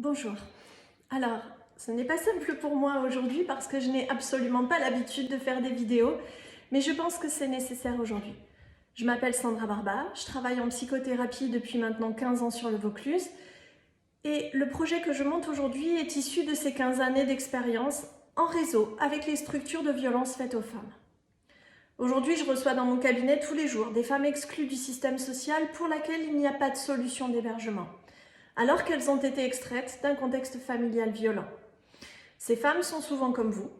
Bonjour. Alors, ce n'est pas simple pour moi aujourd'hui parce que je n'ai absolument pas l'habitude de faire des vidéos, mais je pense que c'est nécessaire aujourd'hui. Je m'appelle Sandra Barba, je travaille en psychothérapie depuis maintenant 15 ans sur le Vaucluse et le projet que je monte aujourd'hui est issu de ces 15 années d'expérience en réseau avec les structures de violence faites aux femmes. Aujourd'hui, je reçois dans mon cabinet tous les jours des femmes exclues du système social pour lesquelles il n'y a pas de solution d'hébergement, alors qu'elles ont été extraites d'un contexte familial violent. Ces femmes sont souvent comme vous,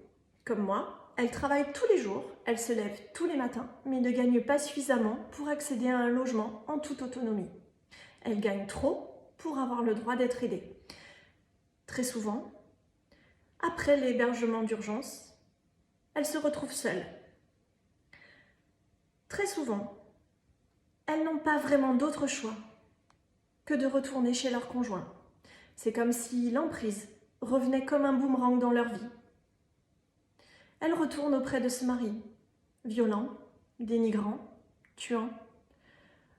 comme moi, elles travaillent tous les jours, elles se lèvent tous les matins, mais ne gagnent pas suffisamment pour accéder à un logement en toute autonomie. Elles gagnent trop pour avoir le droit d'être aidées. Très souvent, après l'hébergement d'urgence, elles se retrouvent seules. Très souvent, elles n'ont pas vraiment d'autre choix que de retourner chez leur conjoint. C'est comme si l'emprise revenait comme un boomerang dans leur vie. Elles retournent auprès de ce mari, violent, dénigrant, tuant.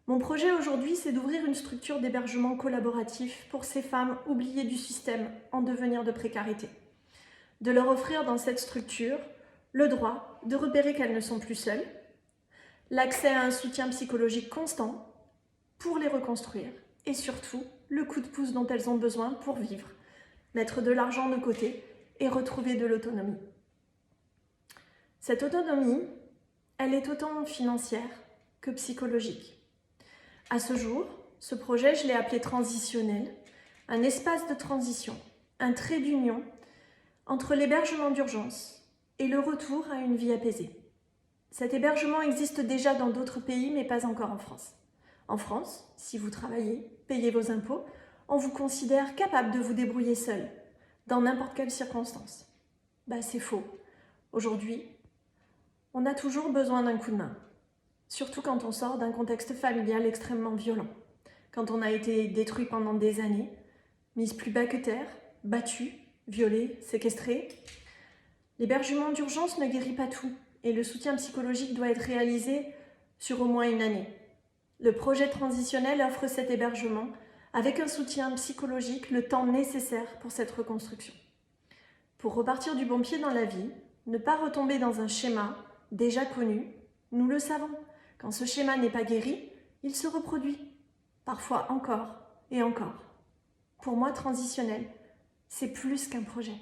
Mon projet aujourd'hui, c'est d'ouvrir une structure d'hébergement collaboratif pour ces femmes oubliées du système en devenir de précarité. De leur offrir dans cette structure le droit de repérer qu'elles ne sont plus seules, l'accès à un soutien psychologique constant pour les reconstruire et surtout le coup de pouce dont elles ont besoin pour vivre, mettre de l'argent de côté et retrouver de l'autonomie. Cette autonomie, elle est autant financière que psychologique. À ce jour, ce projet, je l'ai appelé transitionnel, un espace de transition, un trait d'union entre l'hébergement d'urgence et le retour à une vie apaisée. Cet hébergement existe déjà dans d'autres pays, mais pas encore en France. En France, si vous travaillez, payez vos impôts, on vous considère capable de vous débrouiller seul, dans n'importe quelle circonstance. C'est faux. Aujourd'hui, on a toujours besoin d'un coup de main, surtout quand on sort d'un contexte familial extrêmement violent, quand on a été détruit pendant des années, mise plus bas que terre, battue, violée, séquestrée. L'hébergement d'urgence ne guérit pas tout et le soutien psychologique doit être réalisé sur au moins une année. Le projet transitionnel offre cet hébergement avec un soutien psychologique le temps nécessaire pour cette reconstruction. Pour repartir du bon pied dans la vie, ne pas retomber dans un schéma déjà connu, nous le savons. Quand ce schéma n'est pas guéri, il se reproduit, parfois encore et encore. Pour moi, transitionnel, c'est plus qu'un projet.